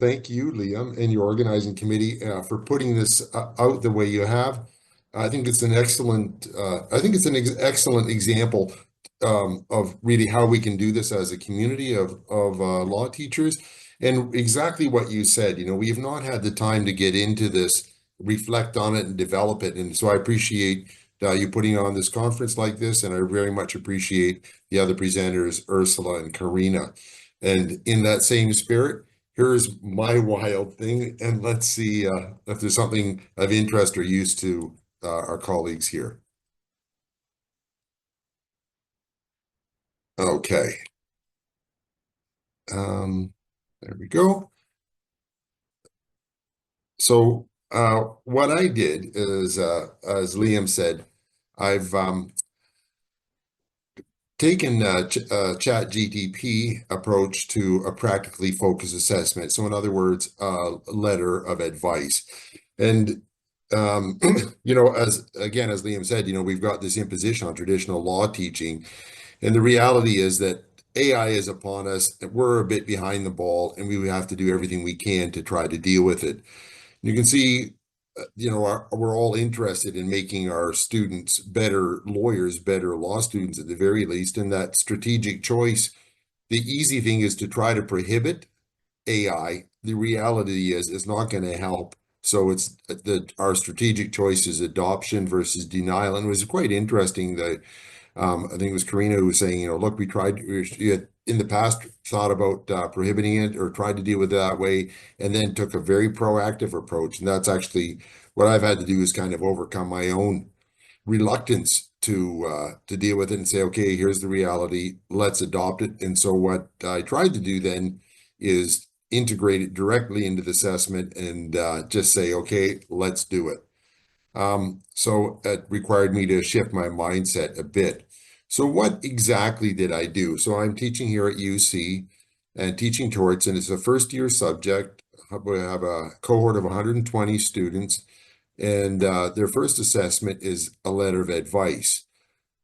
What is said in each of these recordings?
Thank you, Liam, and your organizing committee for putting this out the way you have. I think it's an excellent. I think it's an excellent example of really how we can do this as a community of law teachers. And exactly what you said. We've not had the time to get into this, reflect on it, and develop it. And so I appreciate you putting on this conference like this, and I very much appreciate the other presenters, Ursula and Karina. And in that same spirit, here's my wild thing, and let's see if there's something of interest or use to our colleagues here. Okay. There we go. So what I did is, as Liam said, I've taken ChatGPT approach to a practically focused assessment. So in other words, a letter of advice. And as Liam said, we've got this imposition on traditional law teaching, and the reality is that AI is upon us. We're a bit behind the ball, and we have to do everything we can to try to deal with it. You can see, we're all interested in making our students better lawyers, better law students at the very least, and that strategic choice. The easy thing is to try to prohibit AI. The reality is it's not going to help. So it's our strategic choice is adoption versus denial. And it was quite interesting that I think it was Karina who was saying, look, we had in the past thought about prohibiting it or tried to deal with it that way, and then took a very proactive approach. And that's actually what I've had to do is kind of overcome my own reluctance to deal with it and say, okay, here's the reality, let's adopt it. And so what I tried to do then is integrate it directly into the assessment and just say, okay, let's do it. So it required me to shift my mindset a bit. So what exactly did I do? So I'm teaching here at UC and teaching torts, and it's a first year subject. We have a cohort of 120 students, and their first assessment is a letter of advice.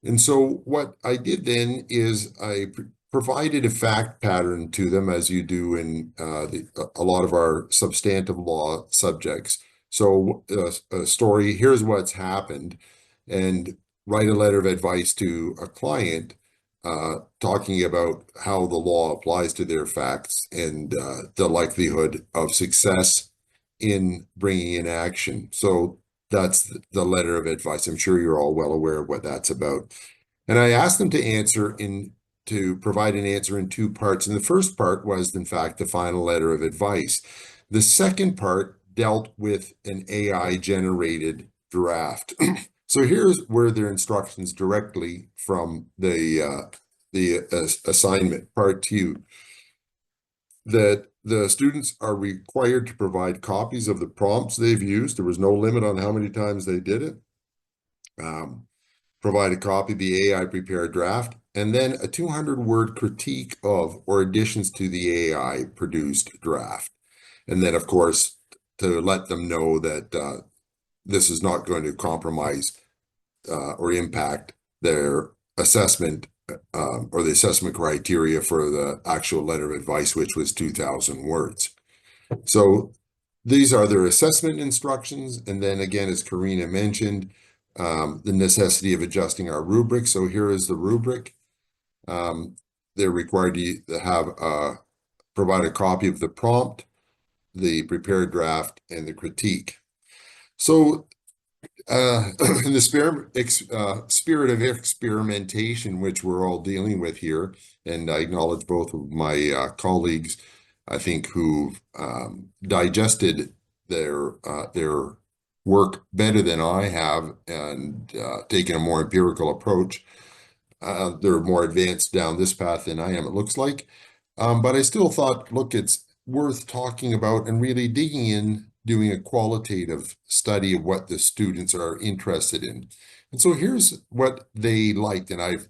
And so what I did then is I provided a fact pattern to them, as you do in a lot of our substantive law subjects. So a story, here's what's happened, and write a letter of advice to a client talking about how the law applies to their facts and the likelihood of success in bringing in action. So that's the letter of advice. I'm sure you're all well aware of what that's about. And I asked them to provide an answer in two parts. And the first part was, in fact, the final letter of advice. The second part dealt with an AI-generated draft. So here's where their instructions directly from the assignment, part two, that the students are required to provide copies of the prompts they've used. There was no limit on how many times they did it. Provide a copy of the AI prepared draft, and then a 200-word critique of or additions to the AI produced draft. And then, of course, to let them know that this is not going to compromise or impact their assessment or the assessment criteria for the actual letter of advice, which was 2,000 words. So these are their assessment instructions. And then again, as Karina mentioned, the necessity of adjusting our rubric. So here is the rubric. They're required to have provide a copy of the prompt, the prepared draft, and the critique. So in the spirit of experimentation, which we're all dealing with here, and I acknowledge both of my colleagues, I think, who've digested their work better than I have and taken a more empirical approach. They're more advanced down this path than I am, it looks like. But I still thought, look, it's worth talking about and really digging in, doing a qualitative study of what the students are interested in. And so here's what they liked. And I've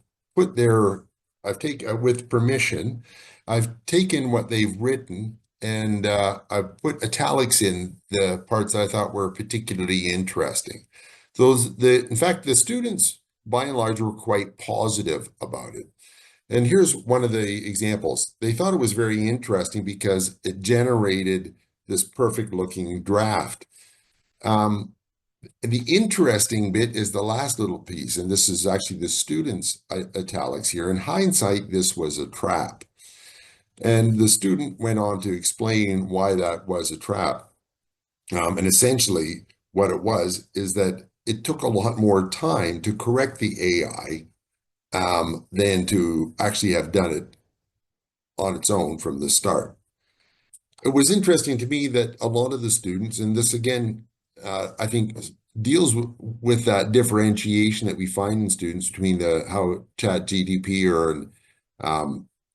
taken, with permission, I've taken what they've written and I've put italics in the parts I thought were particularly interesting. In fact, the students, by and large, were quite positive about it. And here's one of the examples. They thought it was very interesting because it generated this perfect looking draft. Um, the interesting bit is the last little piece, and this is actually the student's italics here. In hindsight, this was a trap. And the student went on to explain why that was a trap. And essentially, what it was is that it took a lot more time to correct the AI than to actually have done it on its own from the start. It was interesting to me that a lot of the students, and this again, I think deals with that differentiation that we find in students between the how ChatGPT or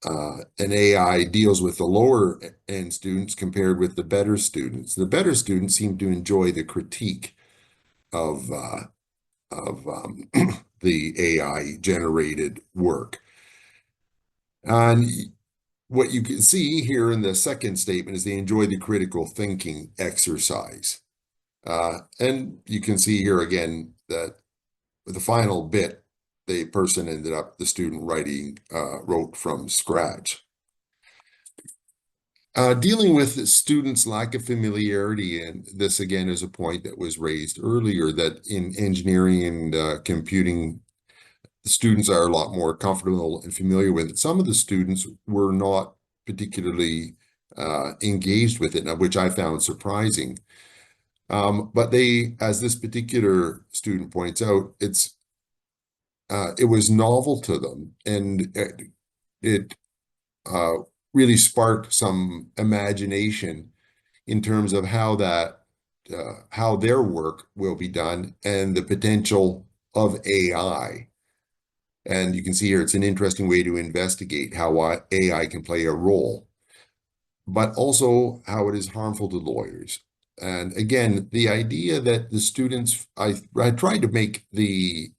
an AI deals with the lower end students compared with the better students. The better students seem to enjoy the critique of the AI generated work. And what you can see here in the second statement is they enjoy the critical thinking exercise. And you can see here again that the final bit, the person ended up, the student wrote from scratch. Dealing with the students' lack of familiarity, and this again is a point that was raised earlier, that in engineering and computing, the students are a lot more comfortable and familiar with it. Some of the students were not particularly engaged with it, which I found surprising. But they, as this particular student points out, it was novel to them, and it uh, really sparked some imagination in terms of how their work will be done and the potential of AI. And you can see here, it's an interesting way to investigate how AI can play a role, but also how it is harmful to lawyers. And again, the idea that the students, I tried to make the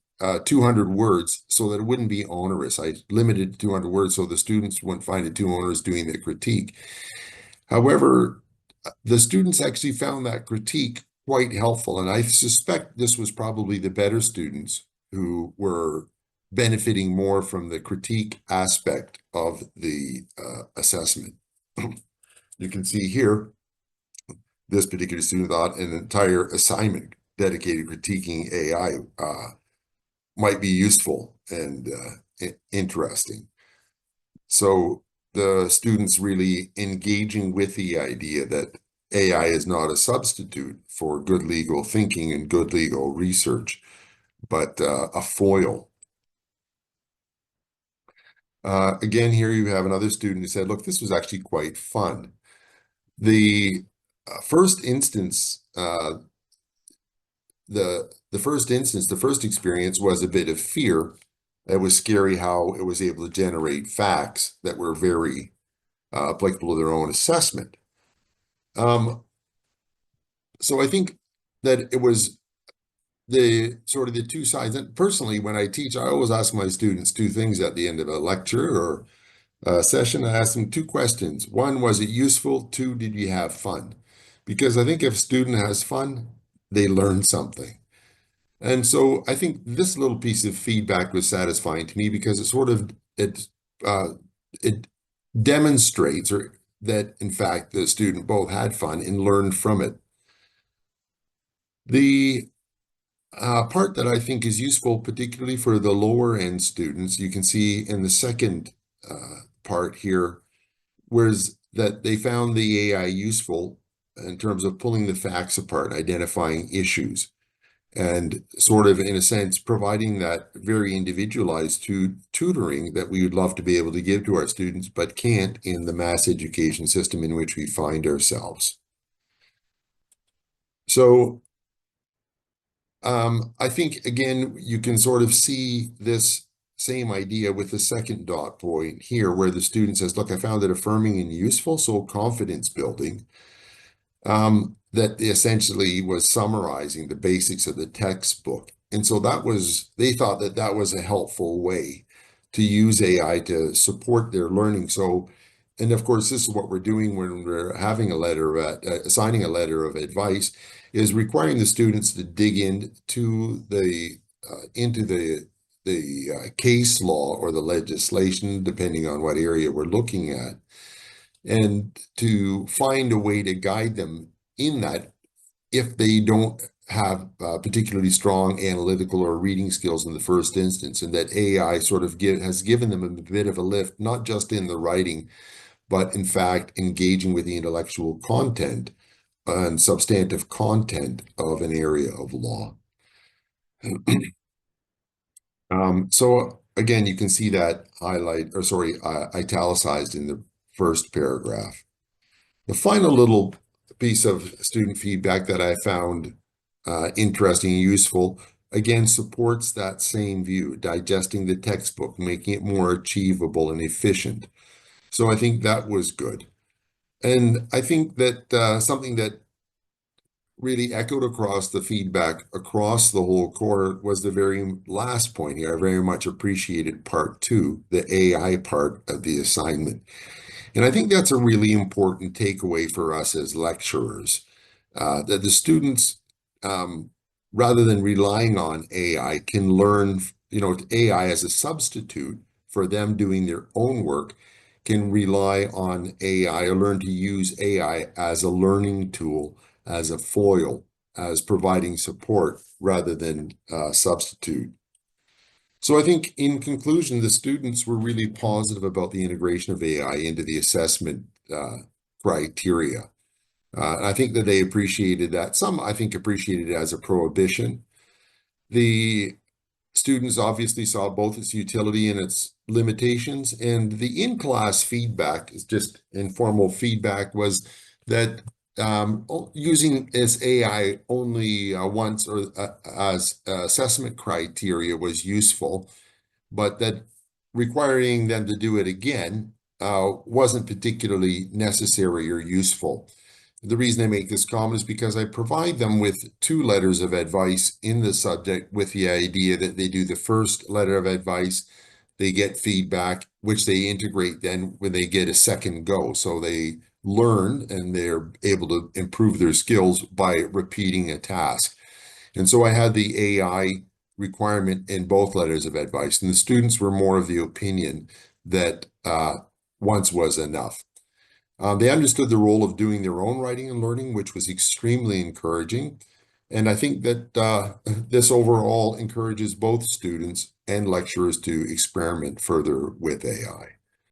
200 words so that it wouldn't be onerous. I limited to 200 words so the students wouldn't find it too onerous doing the critique. However, the students actually found that critique quite helpful. And I suspect this was probably the better students who were benefiting more from the critique aspect of the assessment. You can see here, this particular student thought an entire assignment dedicated critiquing AI might be useful and interesting. So the students really engaging with the idea that AI is not a substitute for good legal thinking and good legal research, but a foil. Again, here you have another student who said, look, this was actually quite fun. The first instance, the first experience was a bit of fear. It was scary how it was able to generate facts that were very applicable to their own assessment. So I think that it was the sort of the two sides. And personally, when I teach, I always ask my students two things at the end of a lecture or a session. I ask them two questions. One, was it useful? Two, did you have fun? Because I think if a student has fun, they learn something. And so I think this little piece of feedback was satisfying to me because uh, it demonstrates that in fact the student both had fun and learned from it. The part that I think is useful, particularly for the lower end students, you can see in the second part here, whereas that they found the AI useful in terms of pulling the facts apart, identifying issues, and sort of, in a sense, providing that very individualized tutoring that we would love to be able to give to our students, but can't in the mass education system in which we find ourselves. So I think, again, you can sort of see this same idea with the second dot point here, where the student says, look, I found it affirming and useful, so confidence building. That essentially was summarizing the basics of the textbook. And so they thought that that was a helpful way to use AI to support their learning. So, and of course, this is what we're doing when we're having assigning a letter of advice, is requiring the students to dig into the case law or the legislation, depending on what area we're looking at, and to find a way to guide them in that if they don't have particularly strong analytical or reading skills in the first instance, and that AI sort of has given them a bit of a lift, not just in the writing, but in fact engaging with the intellectual content and substantive content of an area of law. So again, you can see that italicized in the first paragraph. The final little piece of student feedback that I found interesting and useful, again, supports that same view, digesting the textbook, making it more achievable and efficient. So I think that was good. And I think that something that really echoed across the feedback across the whole cohort was the very last point here. I very much appreciated part 2, the AI part of the assignment. And I think that's a really important takeaway for us as lecturers, that the students, rather than relying on AI, can learn, AI as a substitute for them doing their own work, can rely on AI or learn to use AI as a learning tool, as a foil, as providing support rather than substitute. So I think in conclusion, the students were really positive about the integration of AI into the assessment criteria. And I think that they appreciated that. Some, I think, appreciated it as a prohibition. The students obviously saw both its utility and its limitations. And the in-class feedback, is just informal feedback, was that using this AI only once or as assessment criteria was useful, but that requiring them to do it again wasn't particularly necessary or useful. The reason I make this comment is because I provide them with 2 letters of advice in the subject, with the idea that they do the first letter of advice, they get feedback, which they integrate then when they get a second go. So they learn and they're able to improve their skills by repeating a task. And so I had the AI requirement in both letters of advice, and the students were more of the opinion that once was enough. They understood the role of doing their own writing and learning, which was extremely encouraging. And I think that this overall encourages both students and lecturers to experiment further with AI.